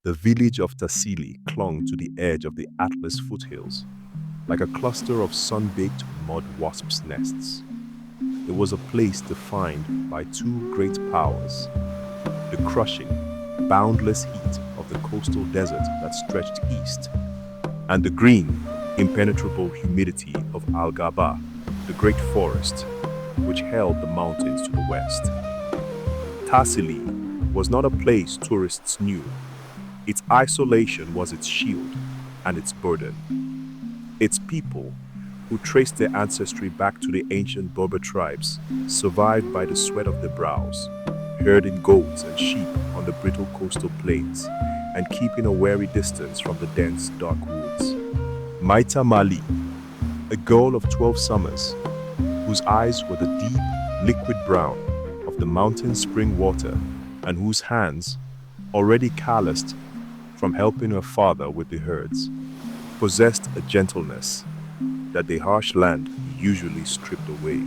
The village of Tassili clung to the edge of the Atlas foothills, like a cluster of sun-baked mud wasps' nests. It was a place defined by two great powers: the crushing, boundless heat of the coastal desert that stretched east, and the green, impenetrable humidity of Al-Ghaba, the great forest, which held the mountains to the west. Tassili was not a place tourists knew. Its isolation was its shield and its burden. Its people, who traced their ancestry back to the ancient Berber tribes, survived by the sweat of their brows, herding goats and sheep on the brittle coastal plains, and keeping a wary distance from the dense, dark woods. Maita Mali, a girl of 12 summers, whose eyes were the deep, liquid brown of the mountain spring water, and whose hands, already calloused from helping her father with the herds, possessed a gentleness that the harsh land usually stripped away.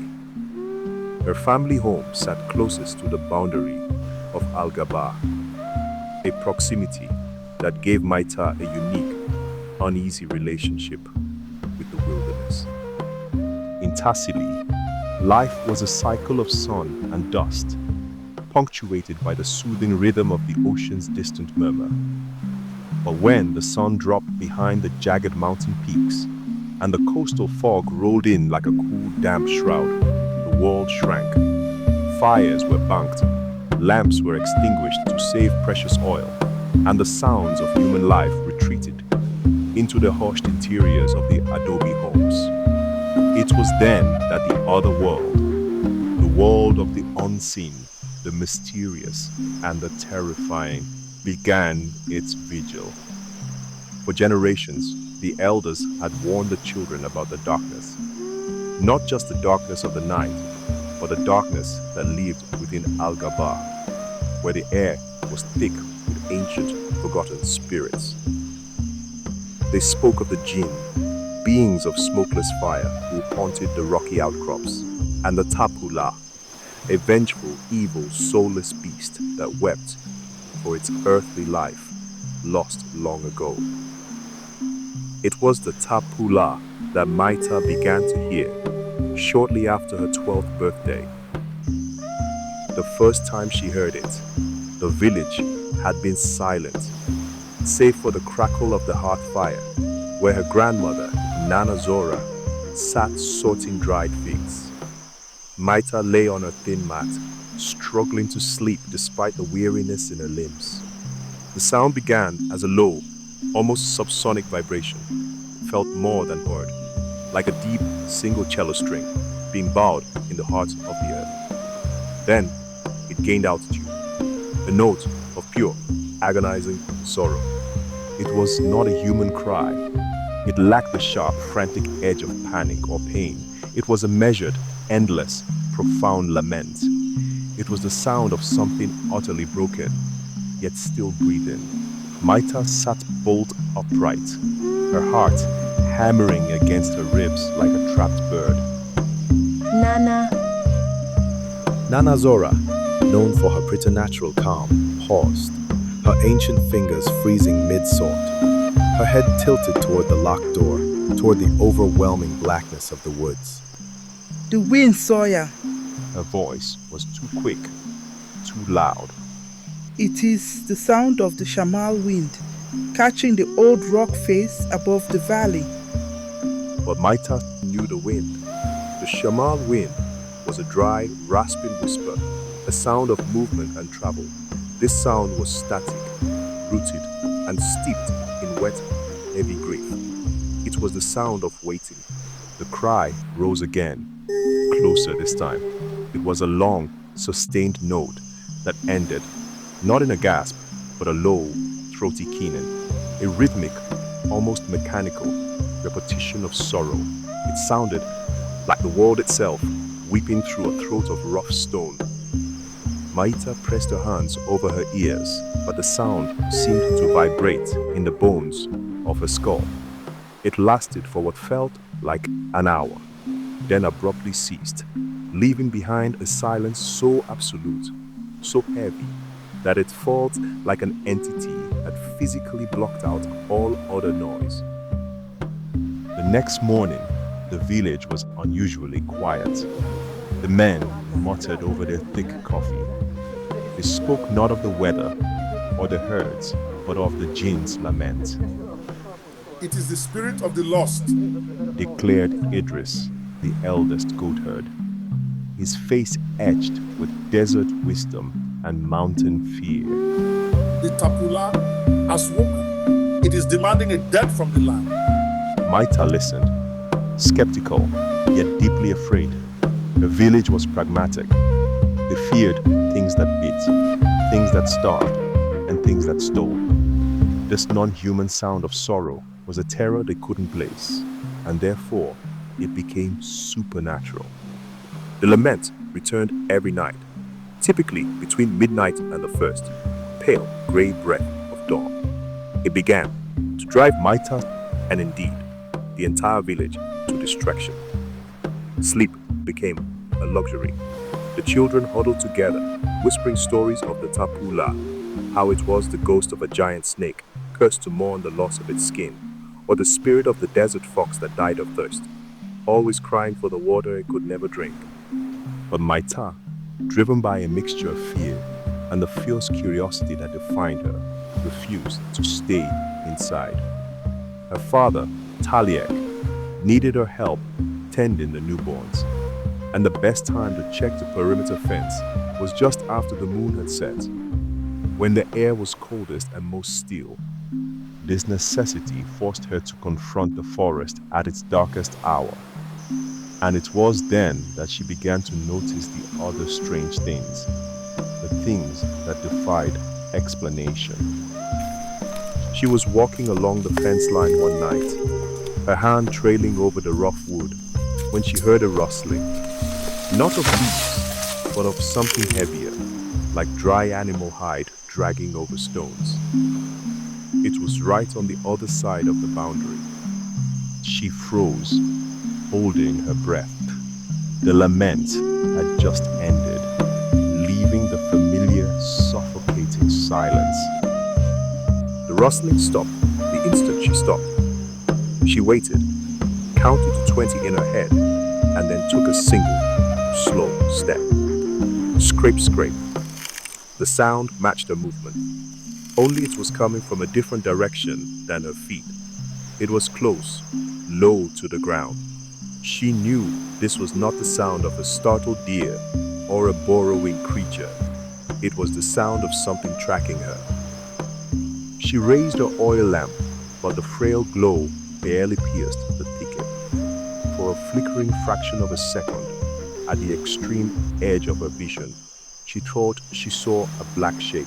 Her family home sat closest to the boundary of Al-Ghaba, a proximity that gave Maita a unique, uneasy relationship with the wilderness. In Tassili, life was a cycle of sun and dust, punctuated by the soothing rhythm of the ocean's distant murmur. But when the sun dropped behind the jagged mountain peaks and the coastal fog rolled in like a cool, damp shroud, the world shrank. Fires were banked, lamps were extinguished to save precious oil, and the sounds of human life retreated into the hushed interiors of the adobe homes. It was then that the other world, the world of the unseen, the mysterious, and the terrifying, began its vigil. For generations, the elders had warned the children about the darkness. Not just the darkness of the night, but the darkness that lived within Al-Ghaba, where the air was thick with ancient, forgotten spirits. They spoke of the jinn, beings of smokeless fire who haunted the rocky outcrops, and the Tapula, a vengeful, evil, soulless beast that wept for its earthly life, lost long ago. It was the Tapula that Maita began to hear shortly after her 12th birthday. The first time she heard it, the village had been silent, save for the crackle of the hearth fire, where her grandmother, Nana Zora, sat sorting dried figs. Maita lay on her thin mat, struggling to sleep despite the weariness in her limbs. The sound began as a low, almost subsonic vibration, felt more than heard, like a deep, single cello string being bowed in the heart of the earth. Then, it gained altitude, a note of pure, agonizing sorrow. It was not a human cry. It lacked the sharp, frantic edge of panic or pain. It was a measured, endless, profound lament. It was the sound of something utterly broken, yet still breathing. Maita sat bolt upright, her heart hammering against her ribs like a trapped bird. Nana. Nana Zora, known for her preternatural calm, paused, her ancient fingers freezing mid-sort, her head tilted toward the locked door, toward the overwhelming blackness of the woods. The wind, Sawyer. Her voice was too quick, too loud. It is the sound of the Shamal wind, catching the old rock face above the valley. But Maita knew the wind. The Shamal wind was a dry, rasping whisper, a sound of movement and travel. This sound was static, rooted, and steeped in wet, heavy grief. It was the sound of waiting. The cry rose again, closer this time. It was a long, sustained note that ended, not in a gasp, but a low, throaty keening, a rhythmic, almost mechanical repetition of sorrow. It sounded like the world itself, weeping through a throat of rough stone. Maita pressed her hands over her ears, but the sound seemed to vibrate in the bones of her skull. It lasted for what felt like an hour, then abruptly ceased, leaving behind a silence so absolute, so heavy, that it felt like an entity had physically blocked out all other noise. The next morning, the village was unusually quiet. The men muttered over their thick coffee. They spoke not of the weather or the herds, but of the jinn's lament. It is the spirit of the lost, declared Idris, the eldest goatherd, his face etched with desert wisdom and mountain fear. The Tapula has woken. It is demanding a debt from the land. Maita listened, skeptical, yet deeply afraid. The village was pragmatic. They feared things that bit, things that starved, and things that stole. This non-human sound of sorrow was a terror they couldn't place, and therefore it became supernatural. The lament returned every night, typically between midnight and the first, pale grey breath of dawn. It began to drive Maita, and indeed the entire village, to distraction. Sleep became a luxury. The children huddled together, whispering stories of the Tapula, how it was the ghost of a giant snake, cursed to mourn the loss of its skin, or the spirit of the desert fox that died of thirst, always crying for the water it could never drink. But Maita, driven by a mixture of fear and the fierce curiosity that defined her, refused to stay inside. Her father, Taliek, needed her help tending the newborns, and the best time to check the perimeter fence was just after the moon had set, when the air was coldest and most still. This necessity forced her to confront the forest at its darkest hour, and it was then that she began to notice the other strange things, the things that defied explanation. She was walking along the fence line one night, her hand trailing over the rough wood, when she heard a rustling, not of leaves, but of something heavier, like dry animal hide dragging over stones. It was right on the other side of the boundary. She froze, holding her breath. The lament had just ended, leaving the familiar, suffocating silence. The rustling stopped the instant she stopped. She waited, counted to 20 in her head, and then took a single, slow step. Scrape, scrape. The sound matched her movement, only it was coming from a different direction than her feet. It was close, low to the ground. She knew this was not the sound of a startled deer or a burrowing creature. It was the sound of something tracking her. She raised her oil lamp, but the frail glow barely pierced the thicket. For a flickering fraction of a second, at the extreme edge of her vision, she thought she saw a black shape,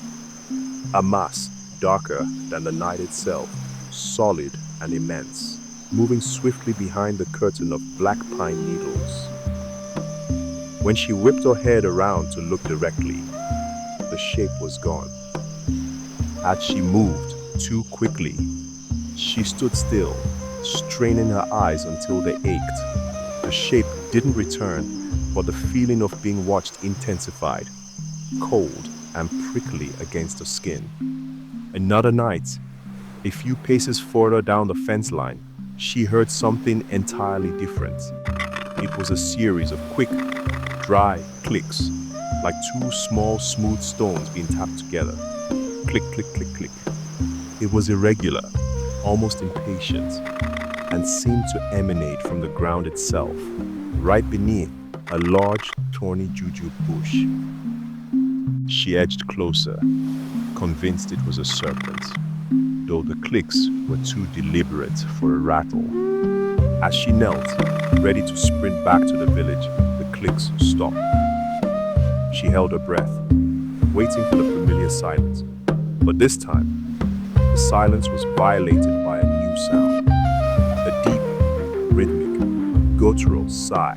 a mass darker than the night itself, solid and immense, moving swiftly behind the curtain of black pine needles. When she whipped her head around to look directly, the shape was gone. Had she moved too quickly, she stood still, straining her eyes until they ached. The shape didn't return, but the feeling of being watched intensified, cold and prickly against her skin. Another night, a few paces further down the fence line, she heard something entirely different. It was a series of quick, dry clicks, like two small, smooth stones being tapped together. Click, click, click, click. It was irregular, almost impatient, and seemed to emanate from the ground itself, right beneath a large, thorny juju bush. She edged closer, convinced it was a serpent, though the clicks were too deliberate for a rattle. As she knelt, ready to sprint back to the village, the clicks stopped. She held her breath, waiting for the familiar silence. But this time, the silence was violated by a new sound. A deep, rhythmic, guttural sigh,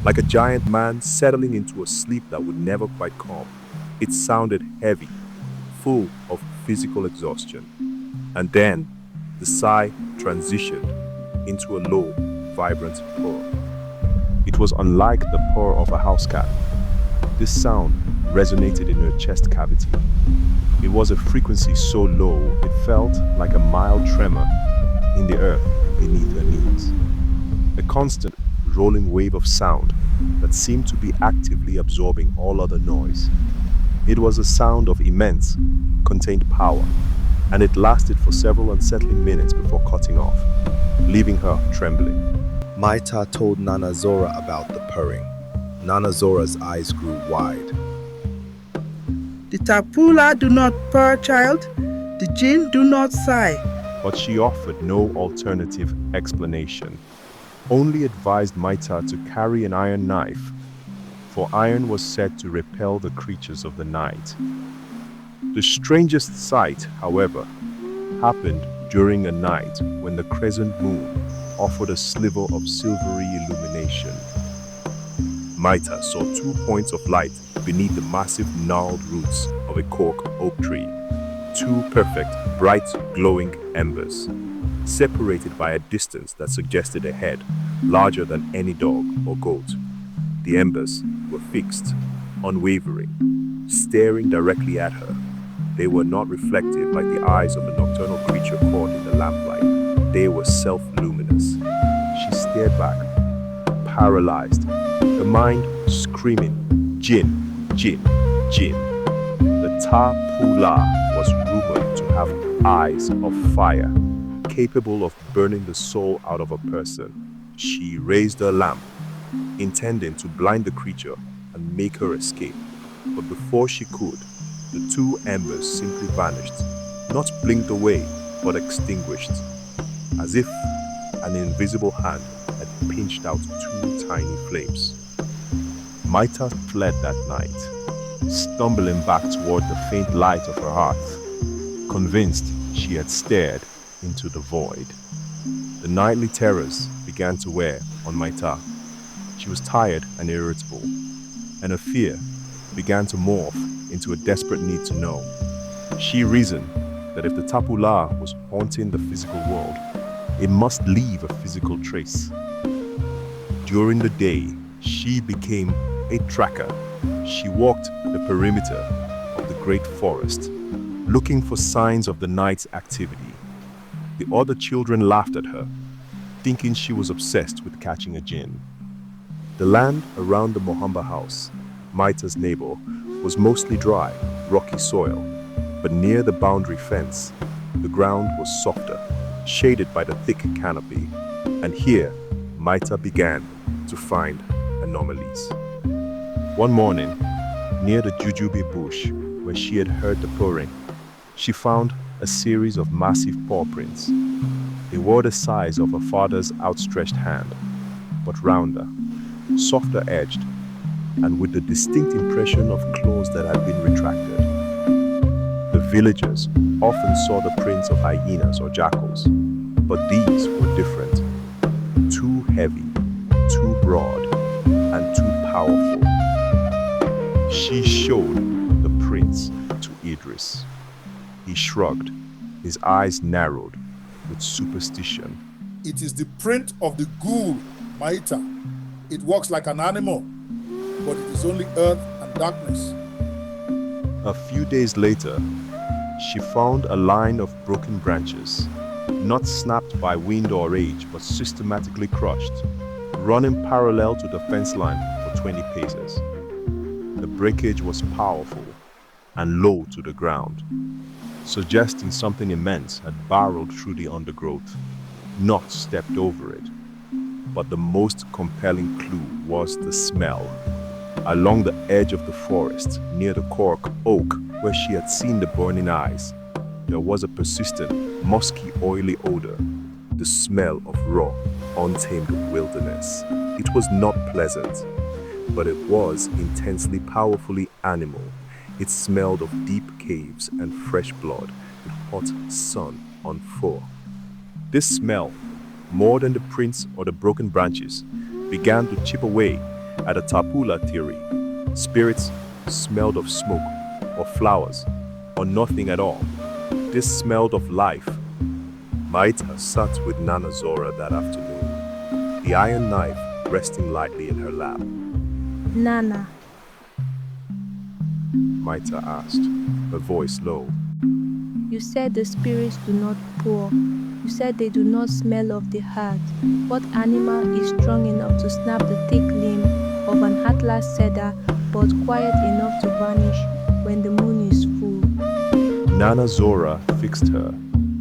like a giant man settling into a sleep that would never quite come. It sounded heavy, full of physical exhaustion. And then, the sigh transitioned into a low, vibrant purr. It was unlike the purr of a house cat. This sound resonated in her chest cavity, It was a frequency so low it felt like a mild tremor in the earth beneath her knees. A constant rolling wave of sound that seemed to be actively absorbing all other noise. It was a sound of immense, contained power, and it lasted for several unsettling minutes before cutting off, leaving her trembling. Maita told Nana Zora about the purring. Nana Zora's eyes grew wide. The Tapula do not purr, child. The jinn do not sigh. But she offered no alternative explanation, only advised Maita to carry an iron knife, for iron was said to repel the creatures of the night. The strangest sight, however, happened during a night when the crescent moon offered a sliver of silvery illumination. Maita saw 2 points of light beneath the massive gnarled roots of a cork oak tree. 2 perfect, bright, glowing embers, separated by a distance that suggested a head larger than any dog or goat. The embers were fixed, unwavering, staring directly at her. They were not reflective like the eyes of a nocturnal creature caught in the lamplight. They were self-luminous. She stared back, paralyzed, her mind screaming, "Jinn, Jinn, Jinn." The Tapula was rumored to have eyes of fire, capable of burning the soul out of a person. She raised her lamp, intending to blind the creature and make her escape. But before she could, the 2 embers simply vanished, not blinked away, but extinguished, as if an invisible hand had pinched out 2 tiny flames. Maita fled that night, stumbling back toward the faint light of her hearth, convinced she had stared into the void. The nightly terrors began to wear on Maita. She was tired and irritable, and her fear began to morph into a desperate need to know. She reasoned that if the Tapula was haunting the physical world, it must leave a physical trace. During the day, she became a tracker. She walked the perimeter of the great forest, looking for signs of the night's activity. The other children laughed at her, thinking she was obsessed with catching a jinn. The land around the Mohamba house, Maita's neighbor, was mostly dry, rocky soil, but near the boundary fence, the ground was softer, shaded by the thick canopy, and here, Maita began to find anomalies. One morning, near the jujube bush, where she had heard the purring, she found a series of massive paw prints. They were the size of her father's outstretched hand, but rounder, softer edged, and with the distinct impression of claws that had been retracted. The villagers often saw the prints of hyenas or jackals, but these were different. Too heavy, too broad, and too powerful. She showed the prints to Idris. He shrugged, his eyes narrowed with superstition. It is the print of the ghoul, Maita. It walks like an animal, but it is only earth and darkness. A few days later, she found a line of broken branches, not snapped by wind or age, but systematically crushed, running parallel to the fence line for 20 paces. The breakage was powerful and low to the ground, suggesting something immense had burrowed through the undergrowth, not stepped over it. But the most compelling clue was the smell. Along the edge of the forest, near the cork oak where she had seen the burning eyes, there was a persistent, musky, oily odor, the smell of raw, untamed wilderness. It was not pleasant, but it was intensely, powerfully animal. It smelled of deep caves and fresh blood with hot sun on fur. This smell, more than the prints or the broken branches, began to chip away at a Tapula theory. Spirits smelled of smoke or flowers or nothing at all. This smelled of life. Maita sat with Nana Zora that afternoon, the iron knife resting lightly in her lap. Nana. Maita asked, her voice low. You said the spirits do not pour. You said they do not smell of the heart. What animal is strong enough to snap the thick limb of an atlas cedar but quiet enough to vanish when the moon is full? Nana Zora fixed her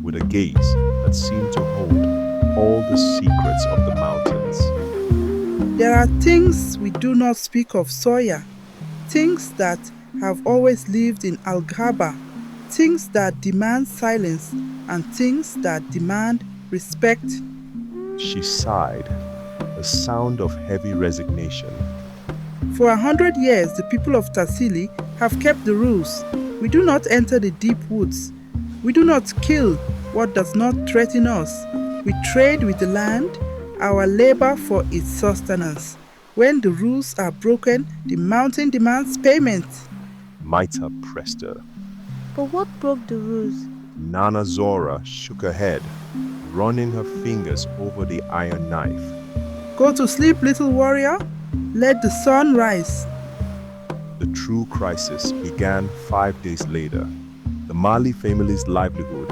with a gaze that seemed to hold all the secrets of the mountains. There are things we do not speak of, Sawyer. Things that have always lived in Algaba. Things that demand silence and things that demand respect. She sighed, a sound of heavy resignation. For 100 years, the people of Tassili have kept the rules. We do not enter the deep woods. We do not kill what does not threaten us. We trade with the land, our labor for its sustenance. When the rules are broken, the mountain demands payment. Maita pressed her. But what broke the rules? Nana Zora shook her head, running her fingers over the iron knife. Go to sleep, little warrior. Let the sun rise. The true crisis began 5 days later. The Mali family's livelihood,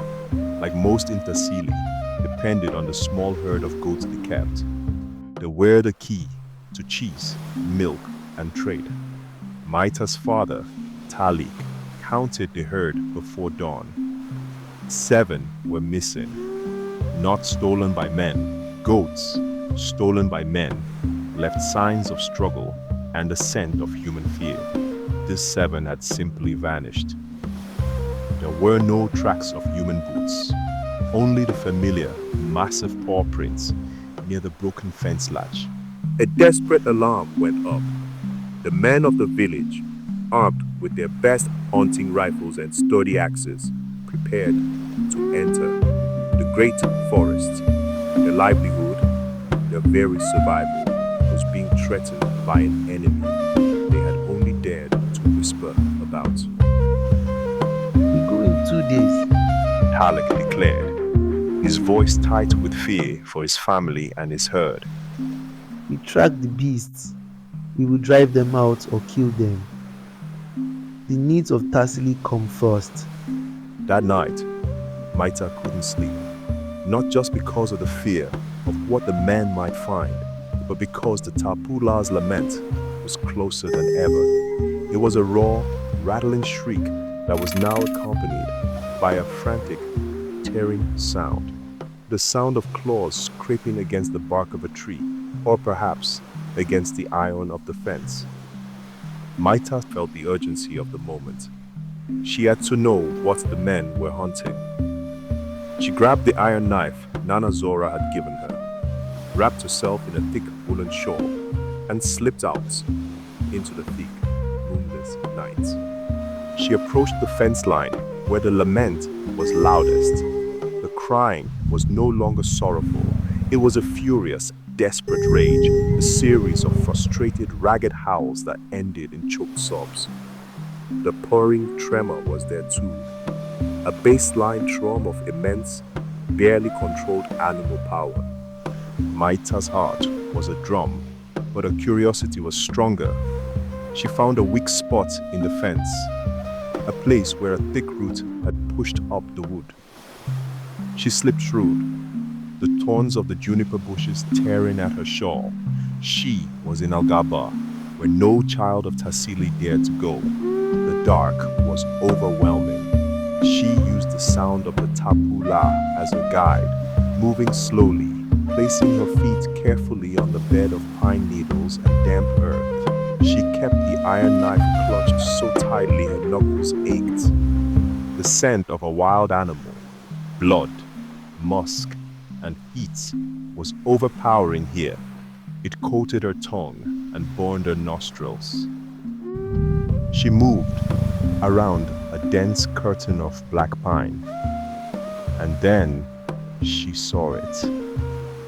like most in Tassili, depended on the small herd of goats they kept. They were the key to cheese, milk, and trade. Maita's father, Talik, counted the herd before dawn. 7 were missing. Not stolen by men, goats, stolen by men, left signs of struggle and the scent of human fear. These 7 had simply vanished. There were no tracks of human boots, only the familiar, massive paw prints near the broken fence latch. A desperate alarm went up. The men of the village, armed with their best hunting rifles and sturdy axes, prepared to enter the great forest. Their livelihood, their very survival, was being threatened by an enemy they had only dared to whisper about. We go in 2 days, Talik declared, his voice tight with fear for his family and his herd. we track the beasts. We will drive them out or kill them. The needs of Tassili come first. That night, Maita couldn't sleep, not just because of the fear of what the men might find, but because the Tapula's lament was closer than ever. It was a raw, rattling shriek that was now accompanied by a frantic, tearing sound. The sound of claws scraping against the bark of a tree, or perhaps against the iron of the fence. Maita felt the urgency of the moment. She had to know what the men were hunting. She grabbed the iron knife Nana Zora had given her, wrapped herself in a thick woolen shawl, and slipped out into the thick, moonless night. She approached the fence line where the lament was loudest. The crying was no longer sorrowful. It was a furious, desperate rage, a series of frustrated, ragged howls that ended in choked sobs. The purring tremor was there too, a baseline thrum of immense, barely controlled animal power. Maita's heart was a drum, but her curiosity was stronger. She found a weak spot in the fence, a place where a thick root had pushed up the wood. She slipped through, the thorns of the juniper bushes tearing at her shawl. She was in Algaba, where no child of Tassili dared to go. The dark was overwhelming. She used the sound of the Tapula as a guide, moving slowly, placing her feet carefully on the bed of pine needles and damp earth. She kept the iron knife clutched so tightly her knuckles ached. The scent of a wild animal, blood, musk, and heat was overpowering here. It coated her tongue and burned her nostrils. She moved around a dense curtain of black pine, and then she saw it.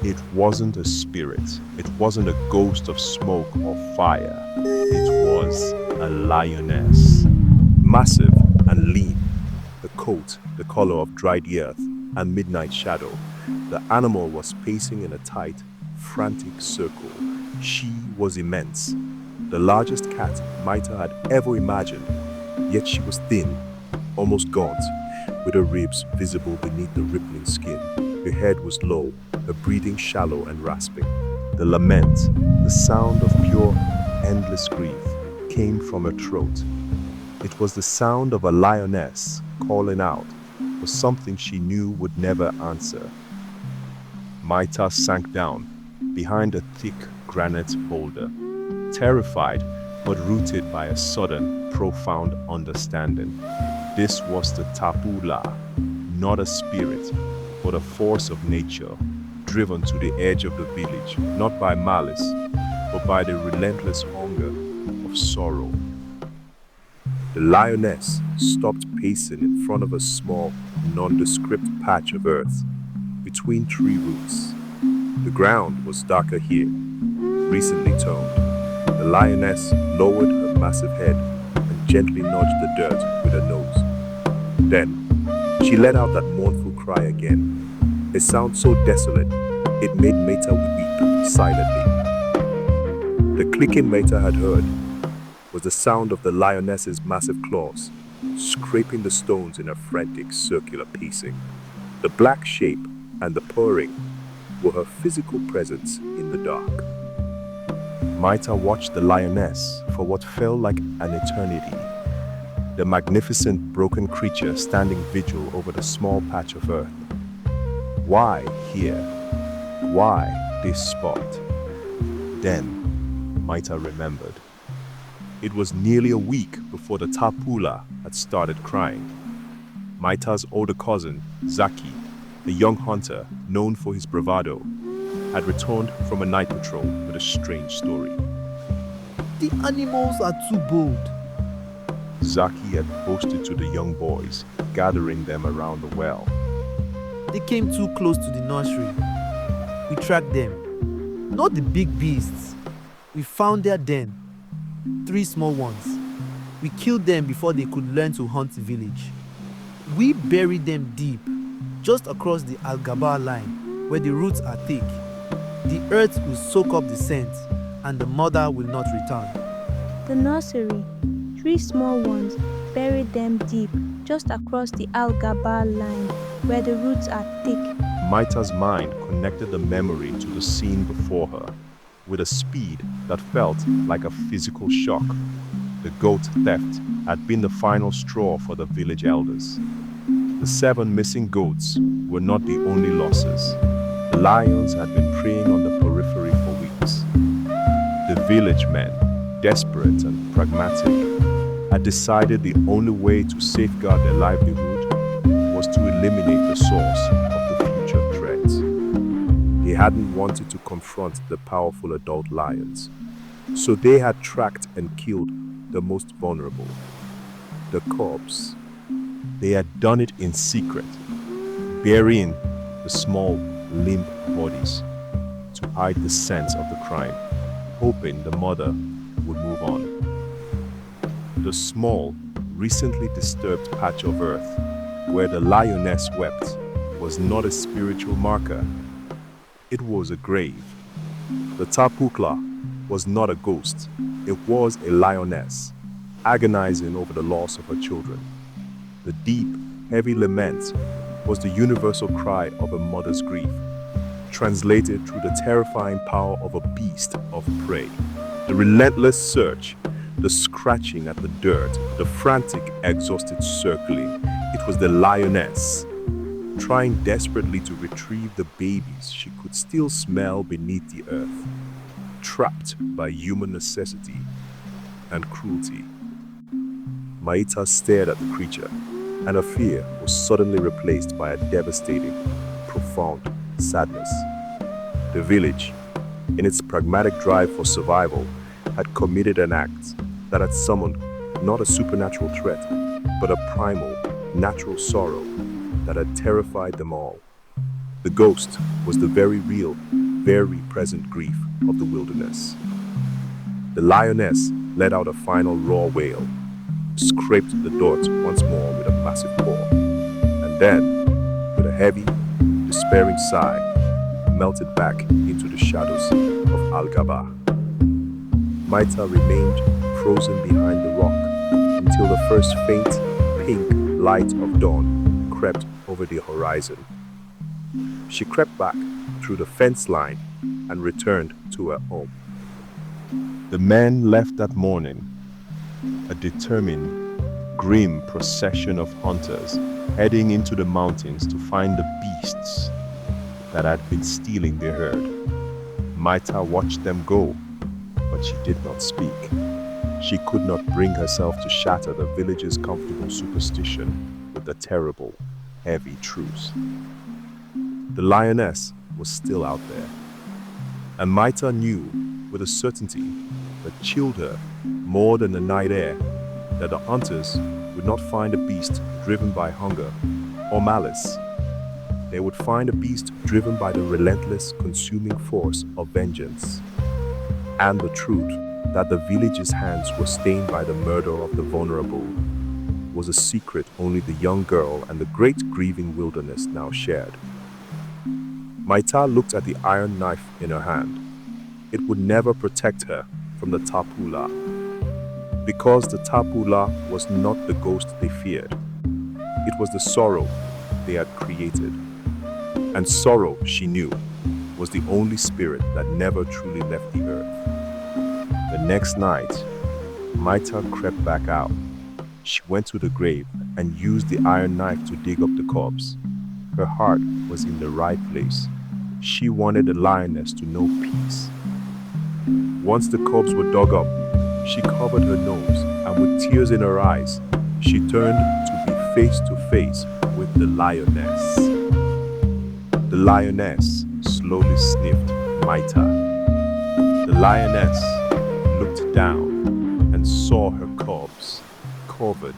It wasn't a spirit. It wasn't a ghost of smoke or fire. It was a lioness, massive and lean, the coat the color of dried earth and midnight shadow. The animal was pacing in a tight, frantic circle. She was immense, the largest cat Maita had ever imagined. Yet she was thin, almost gaunt, with her ribs visible beneath the rippling skin. Her head was low, her breathing shallow and rasping. The lament, the sound of pure, endless grief, came from her throat. It was the sound of a lioness calling out for something she knew would never answer. Maita sank down behind a thick granite boulder, terrified but rooted by a sudden, profound understanding. This was the Tapula, not a spirit, but a force of nature, driven to the edge of the village, not by malice, but by the relentless hunger of sorrow. The lioness stopped pacing in front of a small, nondescript patch of earth between tree roots. The ground was darker here, recently toned. The lioness lowered her massive head and gently nudged the dirt with her nose. Then, she let out that mournful cry again, a sound so desolate it made Maita weep silently. The clicking Maita had heard was the sound of the lioness's massive claws scraping the stones in a frantic circular pacing. The black shape and the purring were her physical presence in the dark. Maita watched the lioness for what felt like an eternity. The magnificent broken creature standing vigil over the small patch of earth. Why here? Why this spot? Then Maita remembered. It was nearly a week before the Tapula had started crying. Maita's older cousin, Zaki, a young hunter known for his bravado, had returned from a night patrol with a strange story. The animals are too bold. Zaki had boasted to the young boys, gathering them around the well. They came too close to the nursery. We tracked them. Not the big beasts. We found their den. 3 small ones. We killed them before they could learn to hunt the village. We buried them deep, just across the Algaba line, where the roots are thick. The earth will soak up the scent, and the mother will not return. The nursery, 3 small ones, buried them deep, just across the Al-Gabar line, where the roots are thick. Maita's mind connected the memory to the scene before her with a speed that felt like a physical shock. The goat theft had been the final straw for the village elders. The 7 missing goats were not the only losses. The lions had been preying on the periphery for weeks. The village men, desperate and pragmatic, had decided the only way to safeguard their livelihood was to eliminate the source of the future threats. They hadn't wanted to confront the powerful adult lions, so they had tracked and killed the most vulnerable, the cubs. They had done it in secret, burying the small, limp bodies to hide the sense of the crime, hoping the mother would move on. The small, recently disturbed patch of earth where the lioness wept was not a spiritual marker. It was a grave. The Tapukla was not a ghost. It was a lioness, agonizing over the loss of her children. The deep, heavy lament was the universal cry of a mother's grief, translated through the terrifying power of a beast of prey. The relentless search, the scratching at the dirt, the frantic, exhausted circling. It was the lioness, trying desperately to retrieve the babies she could still smell beneath the earth, trapped by human necessity and cruelty. Maita stared at the creature, and her fear was suddenly replaced by a devastating, profound sadness. The village, in its pragmatic drive for survival, had committed an act that had summoned not a supernatural threat, but a primal, natural sorrow that had terrified them all. The ghost was the very real, very present grief of the wilderness. The lioness let out a final raw wail, scraped the dirt once more with a massive paw, and then, with a heavy, despairing sigh, melted back into the shadows of Al-Gaba. Maita remained frozen behind the rock until until the first faint pink light of dawn crept over the horizon. She crept back through the fence line and returned to her home. The men left that morning, a determined, grim procession of hunters heading into the mountains to find the beasts that had been stealing their herd. Maita watched them go, but she did not speak. She could not bring herself to shatter the village's comfortable superstition with the terrible, heavy truth. The lioness was still out there, and Maita knew with a certainty that chilled her more than the night air that the hunters would not find a beast driven by hunger or malice. They would find a beast driven by the relentless, consuming force of vengeance, and the truth that the village's hands were stained by the murder of the vulnerable was a secret only the young girl and the great grieving wilderness now shared. Maita looked at the iron knife in her hand. It would never protect her from the Tapula, because the Tapula was not the ghost they feared. It was the sorrow they had created. And sorrow, she knew, was the only spirit that never truly left the earth. The next night, Maita crept back out. She went to the grave and used the iron knife to dig up the corpse. Her heart was in the right place. She wanted the lioness to know peace. Once the corpse were dug up, she covered her nose, and with tears in her eyes, she turned to be face to face with the lioness. The lioness slowly sniffed Maita. The lioness looked down and saw her corpse covered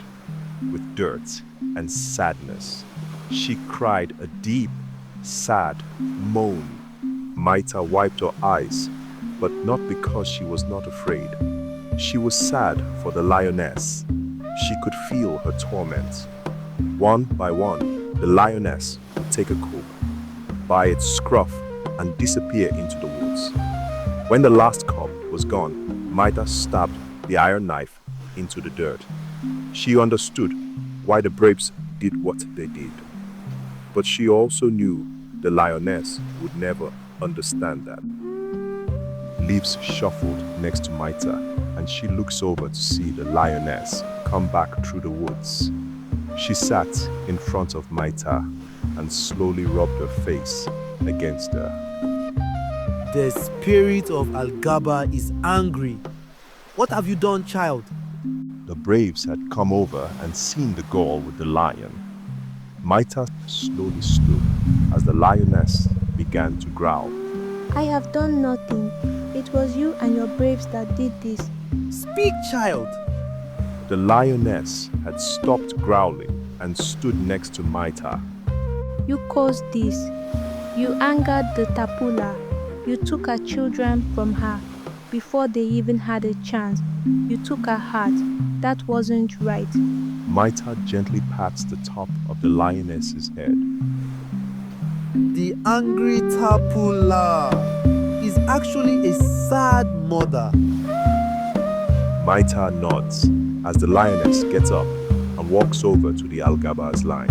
with dirt and sadness. She cried a deep, sad moan. Maita wiped her eyes, but not because she was not afraid. She was sad for the lioness. She could feel her torment. One by one, the lioness would take a cub by its scruff and disappear into the woods. When the last cub was gone, Maita stabbed the iron knife into the dirt. She understood why the braves did what they did. But she also knew the lioness would never understand that. Leaves shuffled next to Maita, and she looks over to see the lioness come back through the woods. She sat in front of Maita and slowly rubbed her face against her. The spirit of Algaba is angry. What have you done, child? The braves had come over and seen the girl with the lion. Maita slowly stood as the lioness began to growl. I have done nothing. It was you and your braves that did this. Speak, child. The lioness had stopped growling and stood next to Maita. You caused this. You angered the Tapula. You took her children from her before they even had a chance. You took her heart. That wasn't right. Maita gently pats the top of the lioness's head. The angry Tapula is actually a sad mother. Maita nods as the lioness gets up and walks over to the Algaba's line.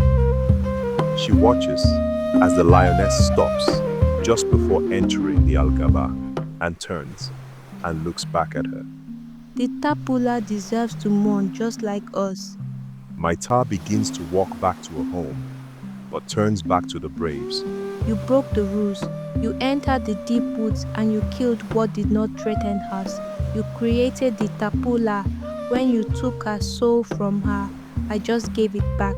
She watches as the lioness stops just before entering the Algaba and turns and looks back at her. The Tapula deserves to mourn just like us. Maita begins to walk back to her home, but turns back to the braves. You broke the rules. You entered the deep woods and you killed what did not threaten us. You created the Tapula. When you took her soul from her, I just gave it back.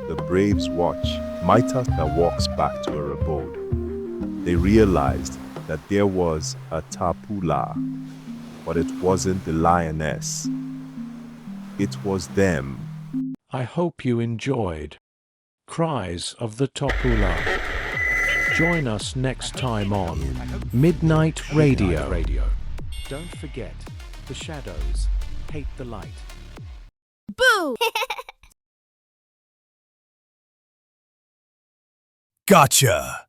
The braves watch Maita that walks back to her abode. They realized that there was a Tapula, but it wasn't the lioness. It was them. I hope you enjoyed Cries of the Tapula. Join us next time on Midnight Radio. Don't forget, the shadows hate the light. Boo! Gotcha!